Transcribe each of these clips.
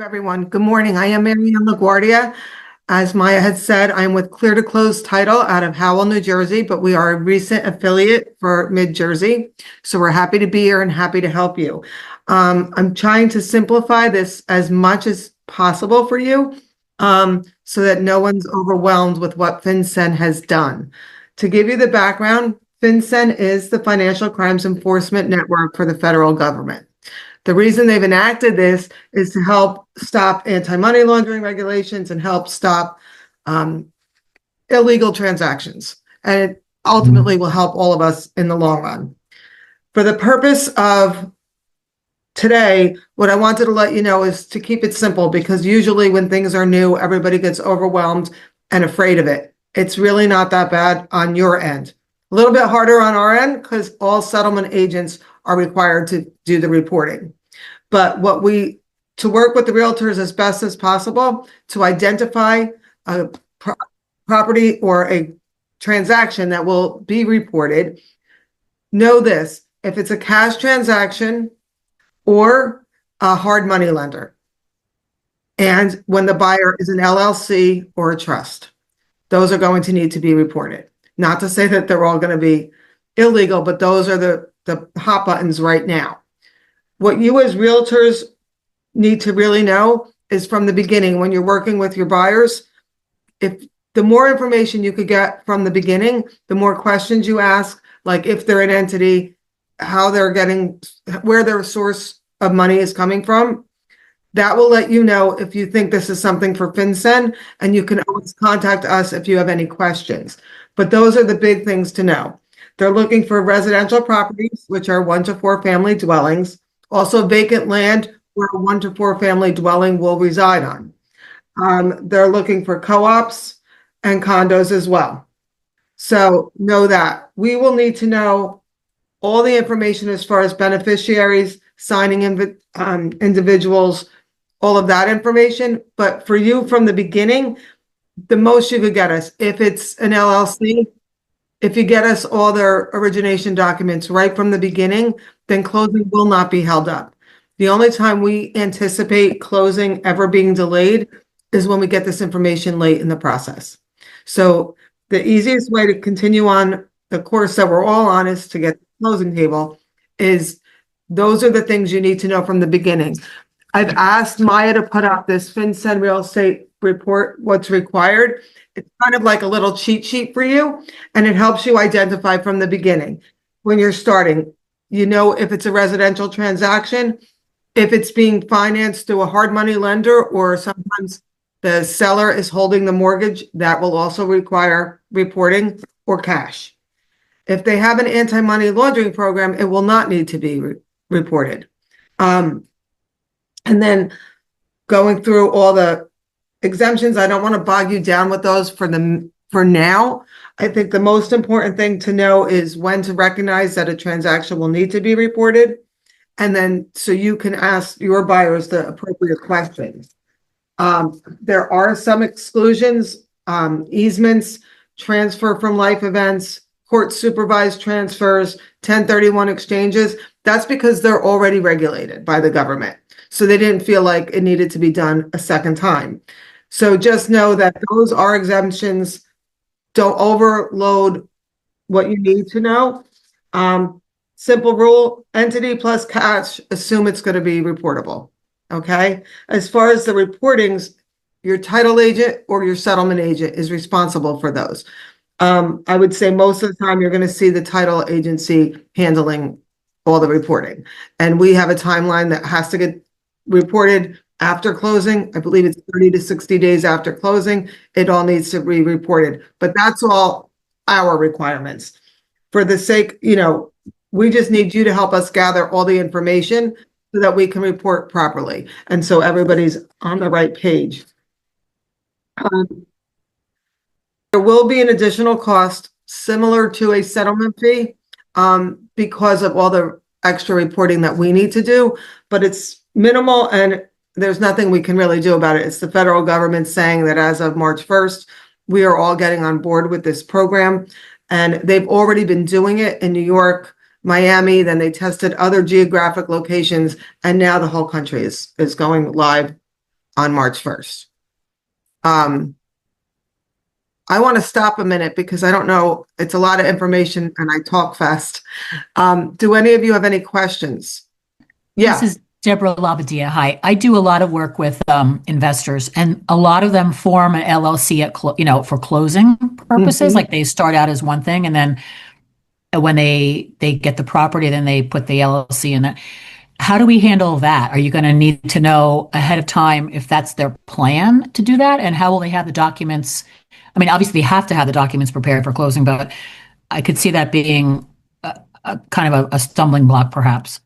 Everyone. Good morning. I am Marianne LaGuardia. As Maya had said, I'm with Clear to Close Title out of Howell, New Jersey, but we are a recent affiliate for Mid-Jersey. So we're happy to be here and happy to help you. I'm trying to simplify this as much as possible for you so that no one's overwhelmed with what FinCEN has done. To give you the background, FinCEN is the Financial Crimes Enforcement Network for the federal government. The reason they've enacted this is to help stop anti-money laundering regulations and help stop illegal transactions. And it ultimately will help all of us in the long run. For the purpose of today, what I wanted to let you know is to keep it simple, because usually when things are new, everybody gets overwhelmed and afraid of it. It's really not that bad on your end. A little bit harder on our end because all settlement agents are required to do the reporting. But to work with the realtors as best as possible to identify a property or a transaction that will be reported, know this: if it's a cash transaction or a hard money lender, and when the buyer is an LLC or a trust, those are going to need to be reported. Not to say that they're all going to be illegal, but those are the hot buttons right now. What you as realtors need to really know is from the beginning, when you're working with your buyers, if the more information you could get from the beginning, the more questions you ask, like if they're an entity, how they're getting, where their source of money is coming from, that will let you know if you think this is something for FinCEN, and you can always contact us if you have any questions. But those are the big things to know. They're looking for residential properties, which are 1 to 4 family dwellings. Also vacant land where a 1 to 4 family dwelling will reside on. They're looking for co-ops and condos as well. So know that. We will need to know all the information as far as beneficiaries, signing individuals, all of that information. But for you from the beginning, the most you could get us, if it's an LLC, if you get us all their origination documents right from the beginning, then closing will not be held up. The only time we anticipate closing ever being delayed is when we get this information late in the process. So the easiest way to continue on the course that we're all on is to get the closing table. Those are the things you need to know from the beginning. I've asked Maya to put up this FinCEN real estate report, what's required. It's kind of like a little cheat sheet for you, and it helps you identify from the beginning. When you're starting, you know if it's a residential transaction, if it's being financed through a hard money lender, or sometimes the seller is holding the mortgage, that will also require reporting, or cash. If they have an anti-money laundering program, it will not need to be reported. And then going through all the exemptions, I don't want to bog you down with those for now. I think the most important thing to know is when to recognize that a transaction will need to be reported, and then so you can ask your buyers the appropriate questions. There are some exclusions, easements, transfer from life events, court supervised transfers, 1031 exchanges. That's because they're already regulated by the government. So they didn't feel like it needed to be done a second time. So just know that those are exemptions. Don't overload what you need to know. Simple rule: entity plus cash, assume it's going to be reportable. Okay. As far as the reportings, your title agent or your settlement agent is responsible for those. I would say most of the time you're going to see the title agency handling all the reporting. And we have a timeline that has to get reported after closing. I believe it's 30 to 60 days after closing. It all needs to be reported. But that's all our requirements. For the sake, we just need you to help us gather all the information so that we can report properly. And so everybody's on the right page. There will be an additional cost similar to a settlement fee because of all the extra reporting that we need to do, but it's minimal and there's nothing we can really do about it. It's the federal government saying that as of March 1st, we are all getting on board with this program, and they've already been doing it in New York, Miami, then they tested other geographic locations, and now the whole country is going live on March 1st. I want to stop a minute because I don't know, it's a lot of information and I talk fast. Do any of you have any questions? Yeah. This is Deborah Labadia. Hi. I do a lot of work with investors, and a lot of them form an LLC at for closing purposes. Like they start out as one thing, and then when they get the property, then they put the LLC in it. How do we handle that? Are you going to need to know ahead of time if that's their plan to do that? And how will they have the documents? I mean, obviously, they have to have the documents prepared for closing, but I could see that being a kind of a stumbling block, perhaps.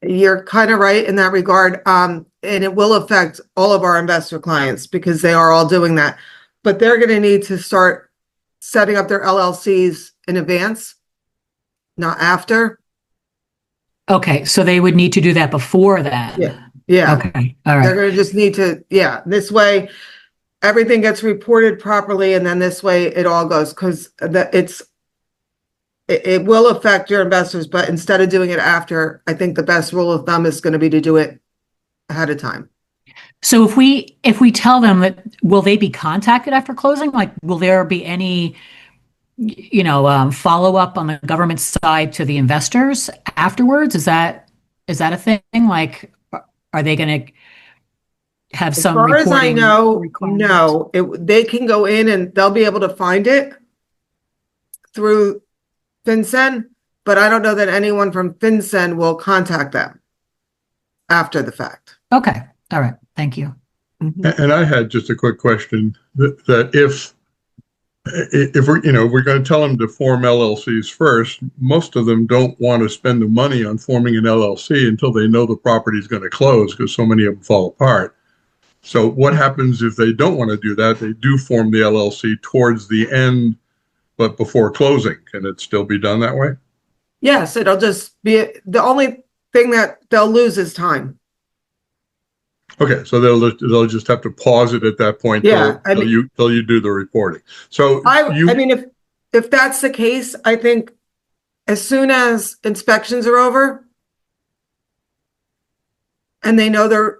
You're kind of right in that regard. And it will affect all of our investor clients because they are all doing that. But they're going to need to start setting up their LLCs in advance, not after. Okay, so they would need to do that before that. Yeah. Okay. All right. They're going to just need to, this way everything gets reported properly, and then this way it all goes, because it will affect your investors, but instead of doing it after, I think the best rule of thumb is going to be to do it ahead of time. So if we tell them that, will they be contacted after closing? Like, will there be any, follow up on the government side to the investors afterwards? Is that a thing? Like, are they going to have some reporting? As far as I know, no. They can go in and they'll be able to find it through FinCEN, but I don't know that anyone from FinCEN will contact them after the fact. Okay. All right. Thank you. And I had just a quick question that if we're going to tell them to form LLCs first, most of them don't want to spend the money on forming an LLC until they know the property is going to close, because so many of them fall apart. So what happens if they don't want to do that? They do form the LLC towards the end, but before closing. Can it still be done that way? Yes, it'll just be, the only thing that they'll lose is time. Okay, so they'll just have to pause it at that point till you do the reporting. So I mean, if that's the case, I think as soon as inspections are over and they know they're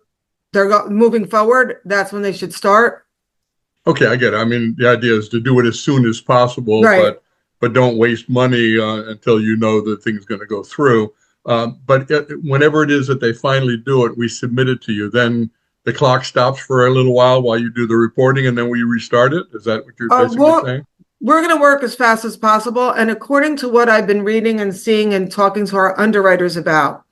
moving forward, that's when they should start. Okay, I get it. I mean, the idea is to do it as soon as possible, right, but don't waste money until you know that thing's going to go through. But whenever it is that they finally do it, we submit it to you. Then the clock stops for a little while you do the reporting, and then we restart it. Is that what you're basically saying? We're going to work as fast as possible. And according to what I've been reading and seeing and talking to our underwriters about,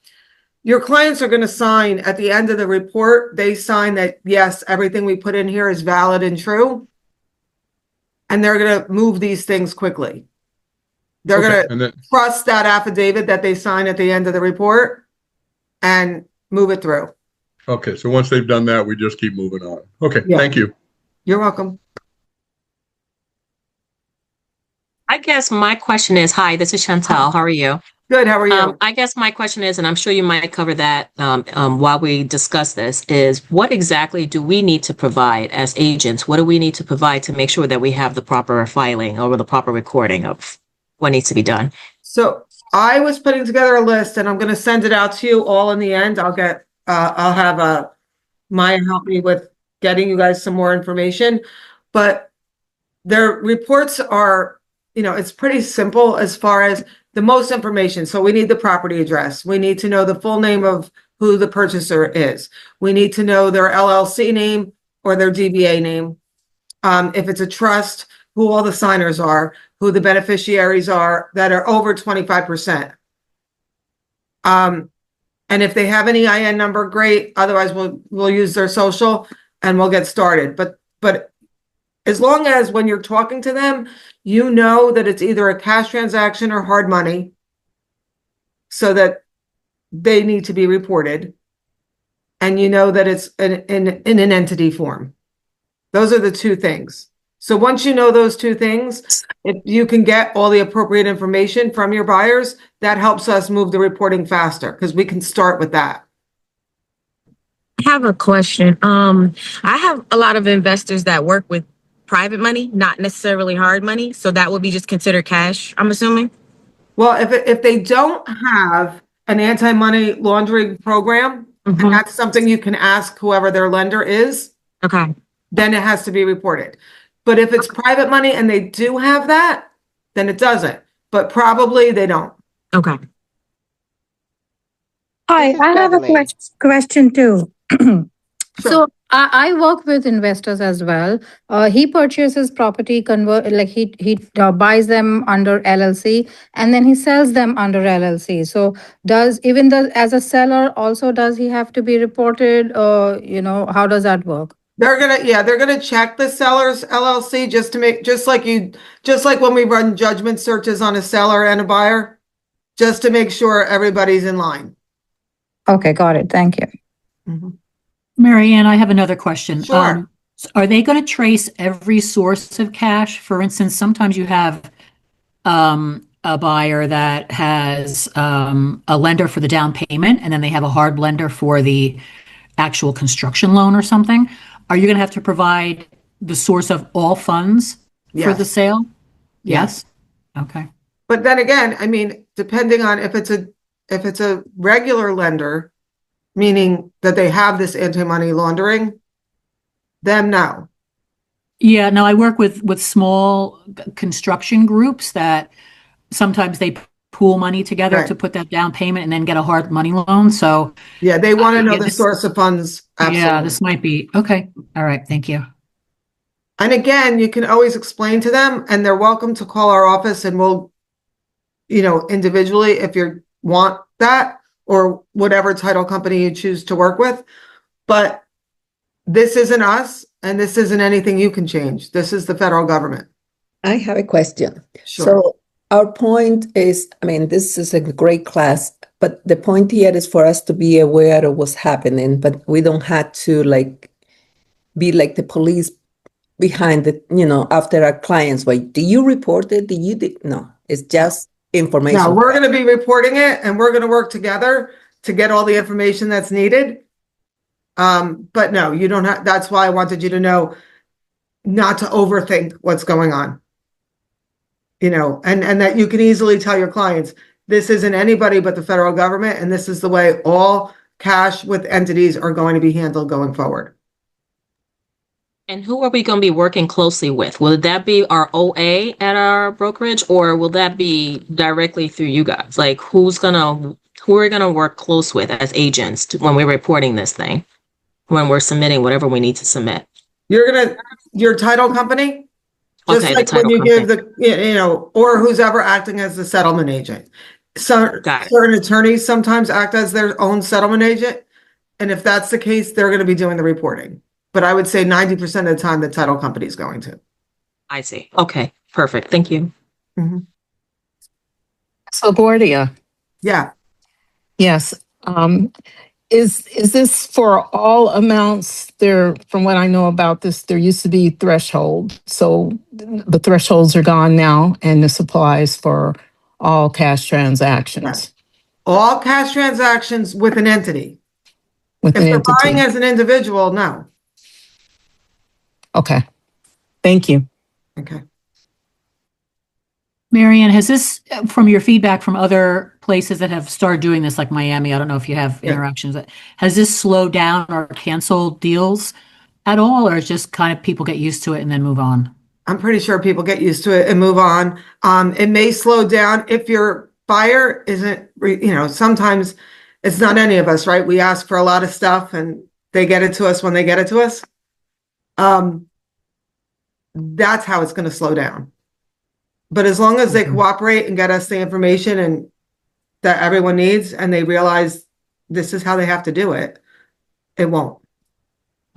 your clients are going to sign at the end of the report. They sign that, yes, everything we put in here is valid and true. And they're going to move these things quickly. They're going to trust that affidavit that they sign at the end of the report and move it through. Okay, so once they've done that, we just keep moving on. Okay, Thank you. You're welcome. I guess my question is, hi, this is Chantal. How are you? Good, how are you? I guess my question is, and I'm sure you might cover that while we discuss this, is what exactly do we need to provide as agents? What do we need to provide to make sure that we have the proper filing or the proper recording of what needs to be done? So I was putting together a list, and I'm going to send it out to you all in the end. I'll have Maya help me with getting you guys some more information, but their reports are, it's pretty simple as far as the most information. So we need the property address. We need to know the full name of who the purchaser is. We need to know their LLC name or their DBA name. If it's a trust, who all the signers are, who the beneficiaries are that are over 25%. And if they have an EIN number, great. Otherwise, we'll use their social and we'll get started. But as long as when you're talking to them, you know that it's either a cash transaction or hard money, so that they need to be reported, and you know that it's in an entity form. Those are the two things. So once you know those two things, if you can get all the appropriate information from your buyers, that helps us move the reporting faster because we can start with that. I have a question. I have a lot of investors that work with private money, not necessarily hard money. So that would be just considered cash, I'm assuming. Well, if they don't have an anti-money laundering program, and Mhm. that's something you can ask whoever their lender is, Okay. then it has to be reported. But if it's private money and they do have that, then it doesn't, but probably they don't. Okay. Hi, This is I have a Beverly. question too. Sure. So I work with investors as well. He purchases property, convert like he buys them under LLC and then he sells them under LLC. So does even the as a seller also does he have to be reported? How does that work? They're gonna check the seller's LLC just to make, just like when we run judgment searches on a seller and a buyer, just to make sure everybody's in line. Okay, got it. Thank you. Mary Ann, I have another question. Sure. Are they going to trace every source of cash? For instance, sometimes you have a buyer that has a lender for the down payment, and then they have a hard lender for the actual construction loan or something. Are you going to have to provide the source of all funds for the Yes. sale? Yes. Okay. But then again, I mean, depending on if it's a regular lender, meaning that they have this anti-money laundering, then no. Yeah, no, I work with small construction groups that sometimes they pool money together Right. to put that down payment and then get a hard money loan. So Yeah, they want to know yeah, the this- source of funds. yeah, Absolutely. this might be okay. All right, thank you. And again, you can always explain to them, and they're welcome to call our office, and we'll, individually, if you want that, or whatever title company you choose to work with. But this isn't us, and this isn't anything you can change. This is the federal government. I have a question. Sure. So our point is, I mean, this is a great class, but the point here is for us to be aware of what's happening, but we don't have to be like the police behind after our clients. Like, do you report it? No, it's just information. Now, we're going to be reporting it, and we're going to work together to get all the information that's needed. But no, you don't have, that's why I wanted you to know not to overthink what's going on. And that you can easily tell your clients, this isn't anybody but the federal government, and this is the way all cash with entities are going to be handled going forward. And who are we going to be working closely with? Will that be our OA at our brokerage, or will that be directly through you guys? Like, who are gonna work close with as agents when we're reporting this thing, when we're submitting whatever we need to submit? Your title company, just Okay, the like when title you give company. or who's ever acting as the settlement agent. So Got it. certain attorneys sometimes act as their own settlement agent. And if that's the case, they're going to be doing the reporting. But I would say 90% of the time, the title company is going to. I see. Okay, perfect. Thank you. So Gordia, Yeah. yes. Is this for all amounts? There, from what I know about this, there used to be threshold. So the thresholds are gone now, and this applies for all cash transactions Yes. All cash transactions with an entity. with If an they're buying entity. as an individual, no. Okay. Thank you. Okay. Mary Ann, has this, from your feedback from other places that have started doing this, like Miami, I don't know if you have Yeah. interactions, has this slowed down or canceled deals at all, or is just kind of people get used to it and then move on? I'm pretty sure people get used to it and move on. It may slow down if your buyer isn't, sometimes it's not any of us, right? We ask for a lot of stuff and they get it to us when they get it to us. That's how it's going to slow down. But as long as they cooperate and get us the information and that everyone needs, and they realize this is how they have to do it, it won't.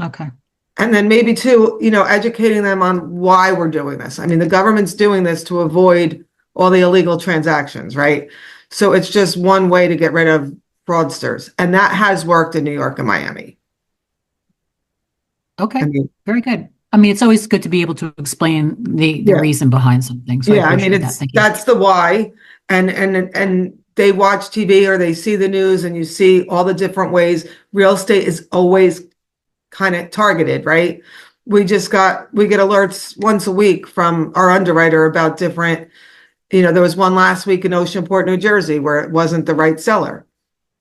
Okay. And then maybe too, educating them on why we're doing this. I mean, the government's doing this to avoid all the illegal transactions, right? So it's just one way to get rid of fraudsters. And that has worked in New York and Miami. Okay. I mean, Very good. I mean, it's always good to be able to explain the Yeah. reason behind something. So yeah, I I mean, appreciate that. Thank you. that's the why. And they watch TV or they see the news and you see all the different ways. Real estate is always kind of targeted, right? We get alerts once a week from our underwriter about different, there was one last week in Oceanport, New Jersey, where it wasn't the right seller,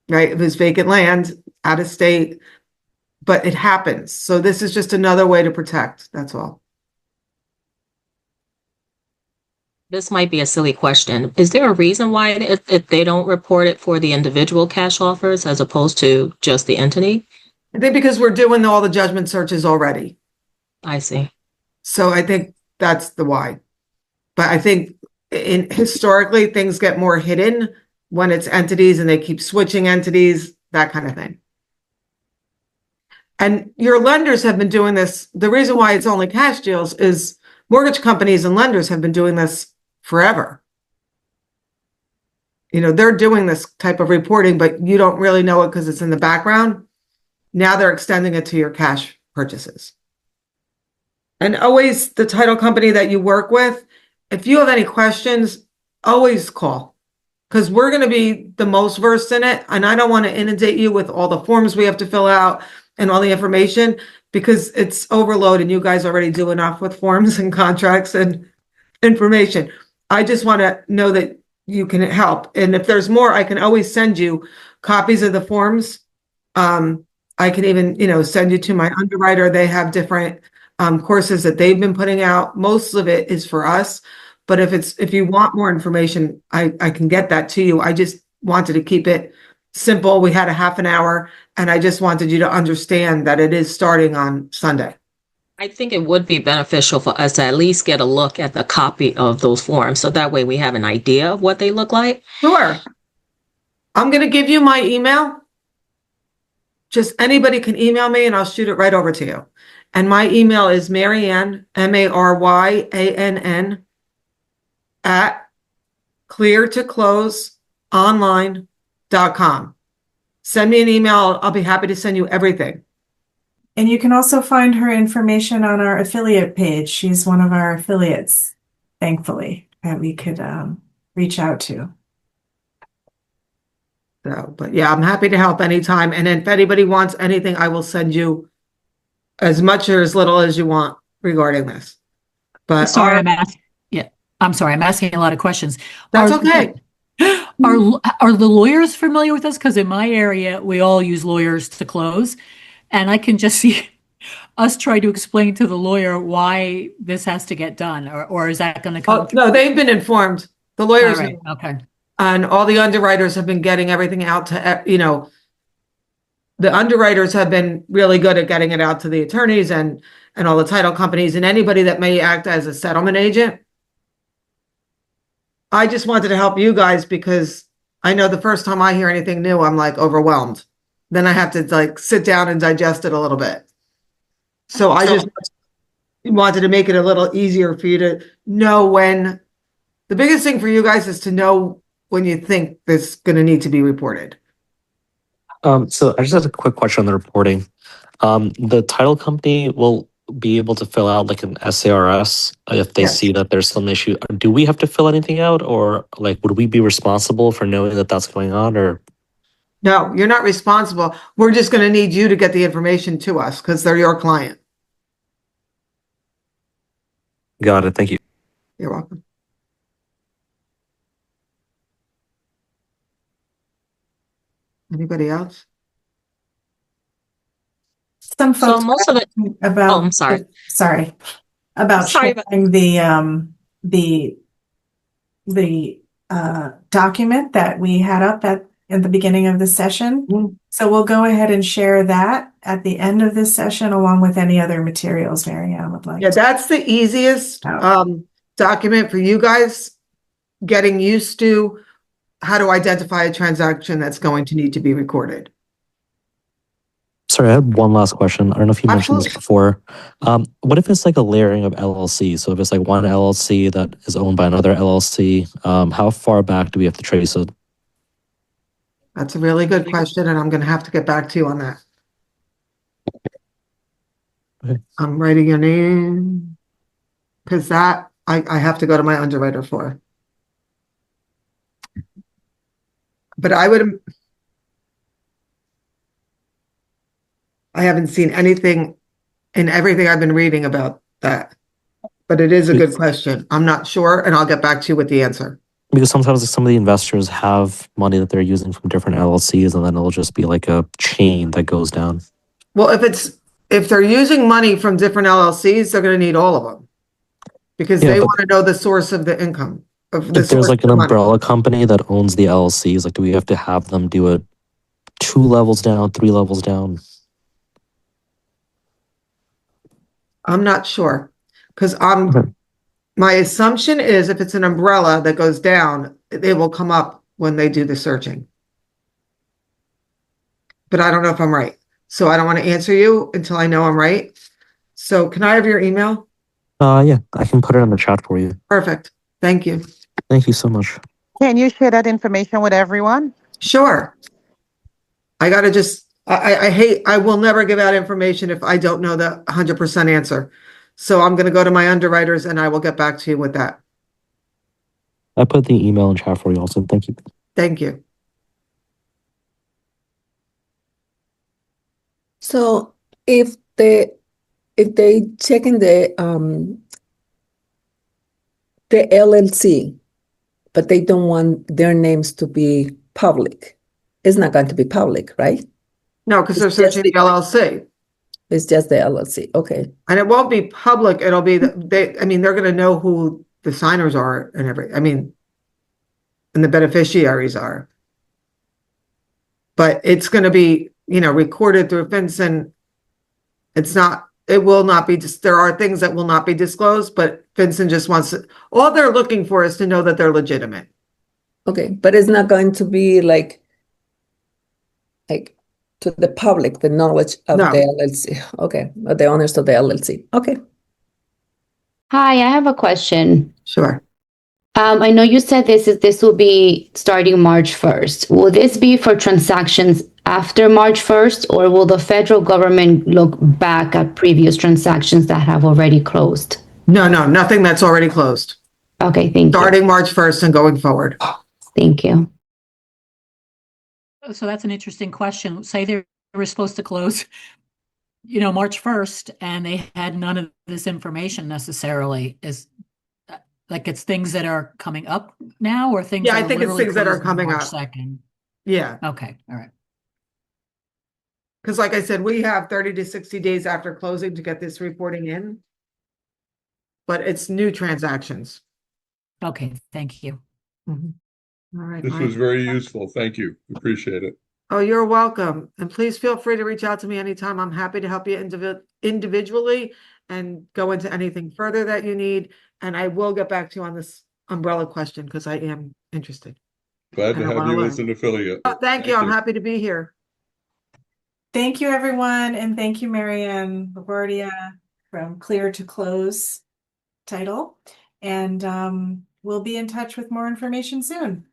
right? It was vacant land out of state, but it happens. So this is just another way to protect, that's all. This might be a silly question. Is there a reason why if they don't report it for the individual cash offers as opposed to just the entity? I think because we're doing all the judgment searches already. I see. So I think that's the why. But I think historically, things get more hidden when it's entities and they keep switching entities, that kind of thing. And your lenders have been doing this. The reason why it's only cash deals is mortgage companies and lenders have been doing this forever. You know, they're doing this type of reporting, but you don't really know it because it's in the background. Now they're extending it to your cash purchases. And always the title company that you work with, if you have any questions, always call. Because we're going to be the most versed in it. And I don't want to inundate you with all the forms we have to fill out and all the information because it's overload and you guys already do enough with forms and contracts and information. I just want to know that you can help. And if there's more, I can always send you copies of the forms. I can even, send you to my underwriter. They have different courses that they've been putting out. Most of it is for us. But if you want more information, I can get that to you. I just wanted to keep it simple. We had a half an hour and I just wanted you to understand that it is starting on Sunday. I think it would be beneficial for us to at least get a look at the copy of those forms. So that way we have an idea of what they look like. Sure. I'm going to give you my email. Just anybody can email me and I'll shoot it right over to you. And my email is Maryann, MARYANN at cleartocloseonline.com. Send me an email. I'll be happy to send you everything. And you can also find her information on our affiliate page. She's one of our affiliates, thankfully, that we could reach out to. So, but yeah, I'm happy to help anytime. And if anybody wants anything, I will send you as much or as little as you want regarding this. But Sorry, I'm sorry, I'm asking a lot of questions. That's Are- okay. Are the lawyers familiar with this? Because in my area, we all use lawyers to close. And I can just see us try to explain to the lawyer why this has to get done, or is that going to come? No, they've been informed. The lawyers All right, okay. and all the underwriters have been getting everything out to, the underwriters have been really good at getting it out to the attorneys and all the title companies and anybody that may act as a settlement agent. I just wanted to help you guys because I know the first time I hear anything new, I'm like overwhelmed. Then I have to sit down and digest it a little bit. So I just wanted to make it a little easier for you to know when. The biggest thing for you guys is to know when you think this is going to need to be reported. So I just have a quick question on the reporting. The title company will be able to fill out like an SARS if they Yes. see that there's some issue. Do we have to fill anything out, or would we be responsible for knowing that that's going on, or? No, you're not responsible. We're just going to need you to get the information to us because they're your client. Got it. Thank you. You're welcome. Anybody else? Some So folks most of it, about oh, I'm sorry. Sorry. About Sorry about- sharing the document that we had up at the beginning of the session. Mm. So we'll go ahead and share that at the end of this session along with any other materials Maryann would like. Yeah, that's the easiest document for you guys getting used to how to identify a transaction that's going to need to be recorded. Sorry, I had one last question. I don't know if you mentioned this Absolutely. before. What if it's like a layering of LLC? So if it's like one LLC that is owned by another LLC, how far back do we have to trace it? That's a really good question, and I'm going to have to get back to you on that. Okay. I'm writing your name because that I have to go to my underwriter for. But I haven't seen anything in everything I've been reading about that. But it is a good question. I'm not sure, and I'll get back to you with the answer. Because sometimes some of the investors have money that they're using from different LLCs, and then it'll just be like a chain that goes down. Well, if they're using money from different LLCs, they're gonna need all of them. Because Yeah, they but want to know the source of the income, of the if there's source of like an the money. umbrella company that owns the LLCs, like do we have to have them do it 2 levels down, 3 levels down? I'm not sure, because Okay. my assumption is if it's an umbrella that goes down, they will come up when they do the searching. But I don't know if I'm right. So I don't want to answer you until I know I'm right. So can I have your email? Yeah, I can put it in the chat for you. Perfect. Thank you. Thank you so much. Can you share that information with everyone? Sure. I gotta I will never give out information if I don't know the 100% answer. So I'm gonna go to my underwriters and I will get back to you with that. I put the email in chat for you also. Thank you. Thank you. So if they check in the LLC, but they don't want their names to be public, it's not going to be public, right? No, because they're It's just searching the LLC. It's just the LLC. Okay. And it won't be public, it'll be, I mean, they're gonna know who the signers are and and the beneficiaries are. But it's gonna be, recorded through FinCEN. It will not be, there are things that will not be disclosed, but FinCEN just all they're looking for is to know that they're legitimate. Okay. But it's not going to be like to the public, the knowledge of No. the LLC. Okay. The owners of the LLC. Okay. Hi, I have a question. Sure. I know you said this will be starting March 1st. Will this be for transactions after March 1st, or will the federal government look back at previous transactions that have already closed? No, nothing that's already closed. Okay, thank you. Starting March 1st and going forward. Thank you. So that's an interesting question. Say they were supposed to close, March 1st, and they had none of this information necessarily. Is like it's things that are coming up now, or things Yeah, that I are think it's literally things that are closing coming March up. 2nd? Yeah. Okay, all right. Because like I said, we have 30 to 60 days after closing to get this reporting in. But it's new transactions. Okay, thank you. All right. This was very useful. Thank you. Appreciate it. Oh, you're welcome. And please feel free to reach out to me anytime. I'm happy to help you individually and go into anything further that you need. And I will get back to you on this umbrella question because I am interested. Glad And to I have wanna you learn. as an affiliate. Oh, thank you. I'm happy to be here. Thank you, everyone. And thank you, Marianne LaGuardia from Clear to Close title. And we'll be in touch with more information soon.